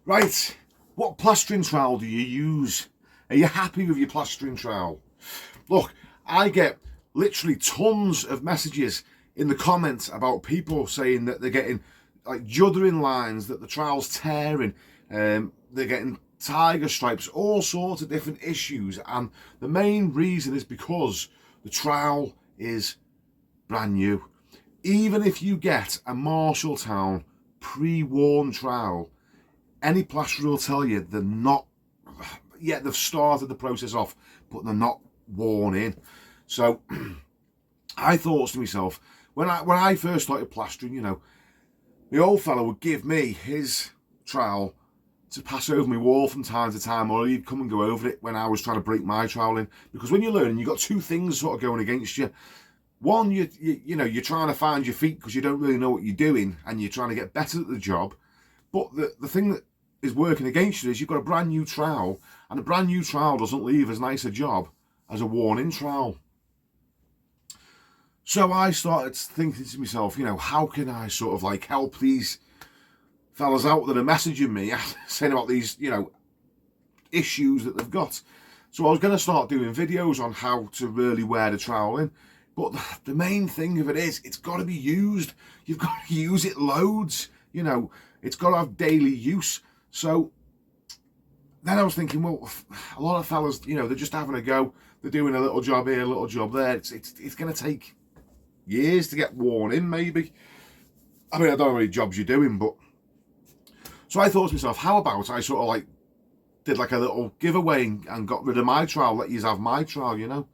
Right, what plastering trowel do you use? Are you happy with your plastering trowel? Look, I get literally tons of messages in the comments about people saying that they're getting like juddering lines, that the trowel's tearing, they're getting tiger stripes, all sorts of different issues, and the main reason is because the trowel is brand new. Even if you get a Marshalltown pre-worn trowel, any plasterer will tell you they're not, yeah, they've started the process off, but they're not worn in. So I thought to myself, when I first started plastering, you know, the old fella would give me his trowel to pass over my wall from time to time, or he'd come and go over it when I was trying to break my trowel in. Because when you're learning, you've got two things sort of going against you. One, you know, you're trying to find your feet because you don't really know what you're doing, and you're trying to get better at the job. But the thing that is working against you is you've got a brand new trowel, and a brand new trowel doesn't leave as nice a job as a worn-in trowel. So I started thinking to myself, you know, how can I sort of like help these fellas out that are messaging me saying about these, you know, issues that they've got. So I was going to start doing videos on how to really wear the trowel in. But the main thing of it is, it's got to be used. You've got to use it loads. You know, it's got to have daily use. So then I was thinking, well, a lot of fellas, you know, they're just having a go. They're doing a little job here, a little job there. It's going to take years to get worn in, maybe. I mean, I don't know how many jobs you're doing, but... So I thought to myself, how about I sort of like did like a little giveaway and got rid of my trowel, let you have my trowel, you know?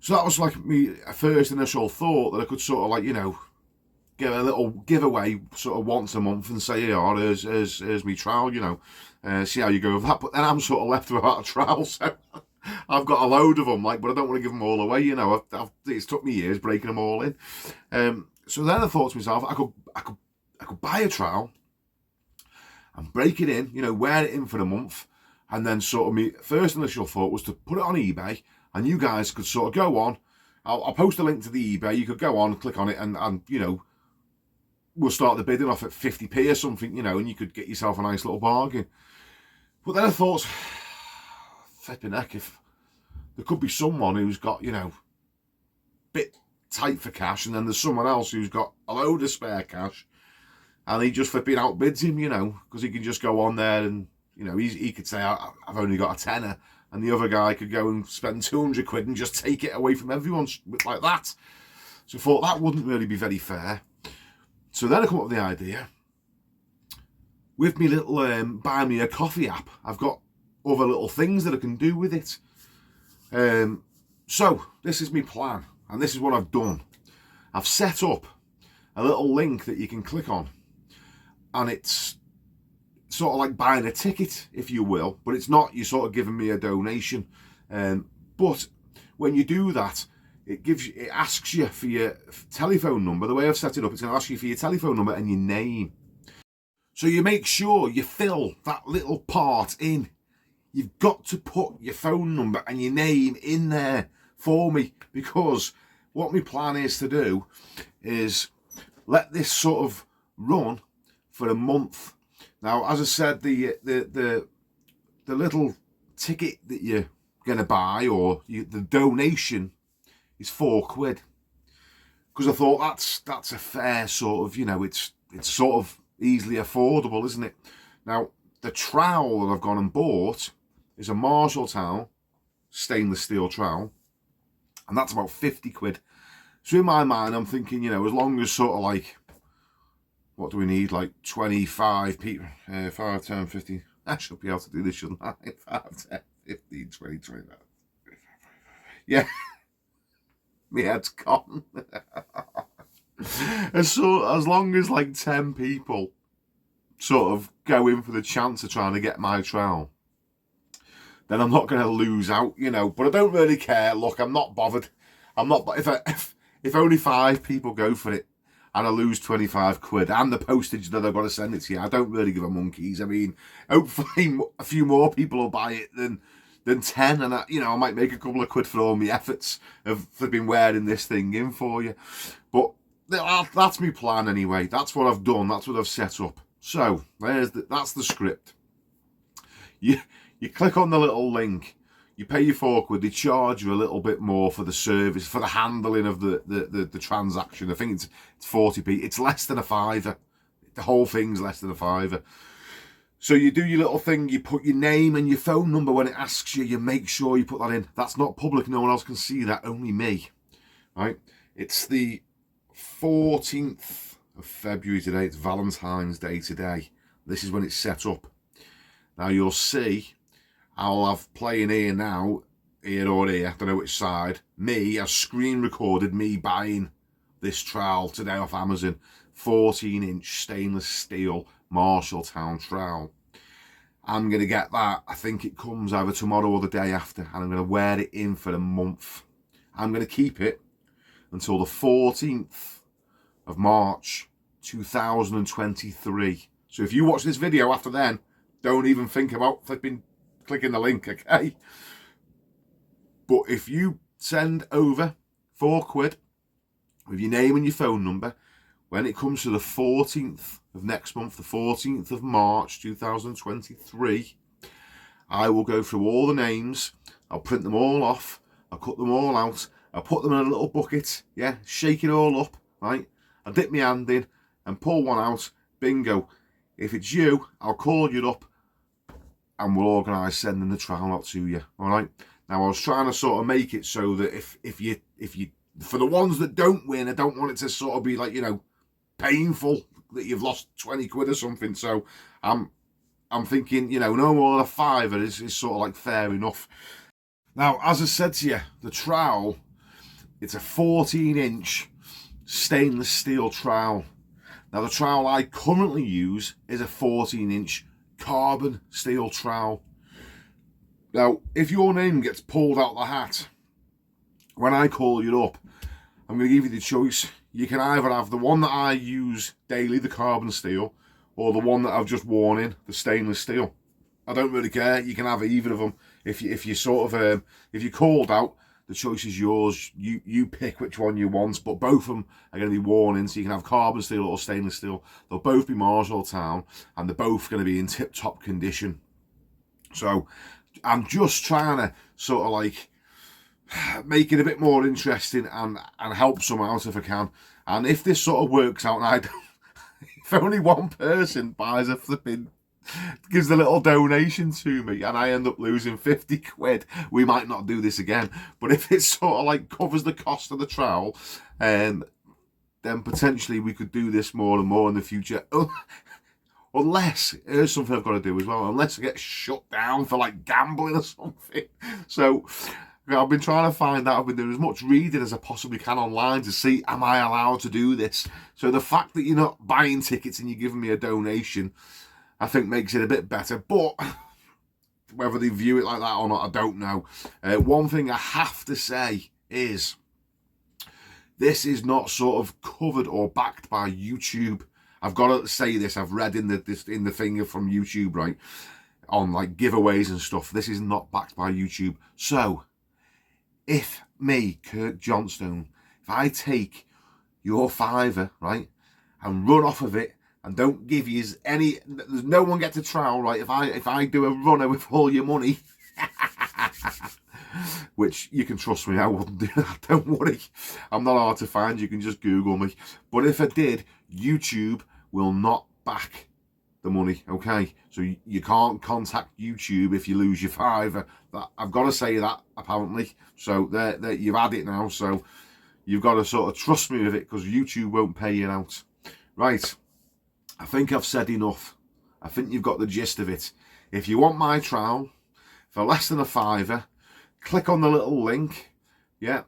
So that was like me first initial thought, that I could sort of like, you know, give a little giveaway sort of once a month and say, yeah, here's me trowel, you know, see how you go with that. But then I'm sort of left without a trowel, so I've got a load of them, like, but I don't want to give them all away, you know. It's took me years breaking them all in. So then I thought to myself, I could buy a trowel and break it in, you know, wear it in for a month, and then sort of my first initial thought was to put it on eBay, and you guys could sort of go on. I'll post a link to the eBay. You could go on, click on it, and you know, we'll start the bidding off at 50p or something, you know, and you could get yourself a nice little bargain. But then I thought, flipping heck, if there could be someone who's got, you know, a bit tight for cash, and then there's someone else who's got a load of spare cash, and he just flipping outbids him, you know, because he can just go on there and, you know, he could say, I've only got a tenner, and the other guy could go and spend 200 quid and just take it away from everyone like that. So I thought that wouldn't really be very fair. So then I come up with the idea, with me little buy me a coffee app, I've got other little things that I can do with it. So this is my plan, and this is what I've done. I've set up a little link that you can click on, and it's sort of like buying a ticket, if you will, but it's not. You're sort of giving me a donation, but when you do that, it asks you for your telephone number. The way I've set it up, it's going to ask you for your telephone number and your name. So you make sure you fill that little part in. You've got to put your phone number and your name in there for me, because what my plan is to do is let this sort of run for a month. Now, as I said, the little ticket that you're gonna buy, or the donation, is £4, because I thought that's a fair sort of, you know, it's sort of easily affordable, isn't it? Now, the trowel that I've gone and bought is a Marshalltown stainless steel trowel, and that's about £50. So in my mind, I'm thinking, you know, as long as sort of like, what do we need, like 25 people, 5, 10, 50, I should be able to do this, shouldn't I? 5, 10, 15, 20, 25. Yeah, my head's gone. And so as long as like 10 people sort of go in for the chance of trying to get my trowel, then I'm not going to lose out, you know. But I don't really care. Look, I'm not bothered. I'm not. If only 5 people go for it, and I lose 25 quid and the postage that I've got to send it to you, I don't really give a monkeys. I mean, hopefully a few more people will buy it than 10, and you know, I might make a couple of quid for all my efforts of flipping wearing this thing in for you. But that's my plan anyway. That's what I've done. That's what I've set up. So that's the script. You click on the little link, you pay your £4, they charge you a little bit more for the service, for the handling of the transaction. I think it's 40p. It's less than a £5. The whole thing's less than a £5. So you do your little thing, you put your name and your phone number when it asks you, you make sure you put that in. That's not public, no one else can see that, only me. Right? It's the 14th of February today, it's Valentine's Day today. This is when it's set up. Now you'll see, I'll have playing here now, here or here, I don't know which side, I screen recorded me buying this trowel today off Amazon. 14-inch stainless steel Marshalltown trowel. I'm going to get that. I think it comes either tomorrow or the day after, and I'm going to wear it in for a month. I'm going to keep it until the 14th of March 2023. So if you watch this video after then, don't even think about clicking the link, okay? But if you send over £4 with your name and your phone number, when it comes to the 14th of next month, the 14th of March 2023, I will go through all the names, I'll print them all off, I'll cut them all out, I'll put them in a little bucket, yeah, shake it all up, right? I'll dip my hand in and pull one out, bingo. If it's you, I'll call you up and we'll organise sending the trowel out to you, all right? Now, I was trying to sort of make it so that if you, for the ones that don't win, I don't want it to sort of be like, you know, painful that you've lost 20 quid or something. So I'm thinking, you know, no more than a £5 is sort of like fair enough. Now, as I said to you, the trowel, it's a 14-inch stainless steel trowel. Now, the trowel I currently use is a 14-inch carbon steel trowel. Now, if your name gets pulled out the hat, when I call you up, I'm going to give you the choice. You can either have the one that I use daily, the carbon steel, or the one that I've just worn in, the stainless steel. I don't really care. You can have either of them. If you sort of if you're called out, the choice is yours. You pick which one you want, but both of them are going to be worn in, so you can have carbon steel or stainless steel. They'll both be Marshalltown, and they're both going to be in tip-top condition. So I'm just trying to sort of like make it a bit more interesting and help someone out if I can. And if this sort of works out, and I don't, if only one person buys a flipping, gives a little donation to me, and I end up losing 50 quid, we might not do this again. But if it sort of like covers the cost of the trowel, then potentially we could do this more and more in the future. Unless, here's something I've got to do as well, unless I get shut down for like gambling or something. So I've been trying to find out, I've been doing as much reading as I possibly can online to see, am I allowed to do this? So the fact that you're not buying tickets and you're giving me a donation, I think makes it a bit better. But whether they view it like that or not, I don't know. One thing I have to say is, this is not sort of covered or backed by YouTube. I've got to say this, I've read in the thing from YouTube, right, on like giveaways and stuff, this is not backed by YouTube. So if me, Kirk Johnstone, if I take your £5, right, and run off of it and don't give you any, there's no one gets a trowel, right, if I do a runner with all your money, which you can trust me, I wouldn't do that, don't worry, I'm not hard to find, you can just Google me. But if I did, YouTube will not back the money, okay? So you can't contact YouTube if you lose your £5. I've got to say that, apparently. So there you've had it now, so you've got to sort of trust me with it, because YouTube won't pay you out. Right, I think I've said enough. I think you've got the gist of it. If you want my trowel for less than a £5, click on the little link, yeah?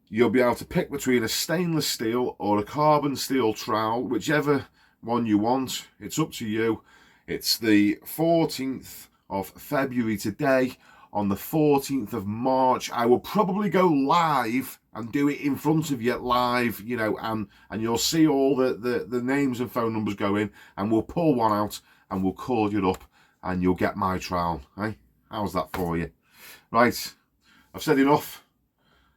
You'll be able to pick between a stainless steel or a carbon steel trowel, whichever one you want. It's up to you. It's the 14th of February today. On the 14th of March, I will probably go live and do it in front of you live, you know, and you'll see all the names and phone numbers go in, and we'll pull one out and we'll call you up and you'll get my trowel. Hey, how's that for you? Right, I've said enough.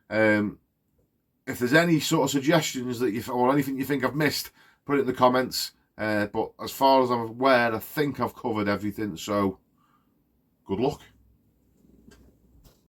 If there's any sort of suggestions that or anything you think I've missed, put it in the comments. But as far as I'm aware, I think I've covered everything, so good luck.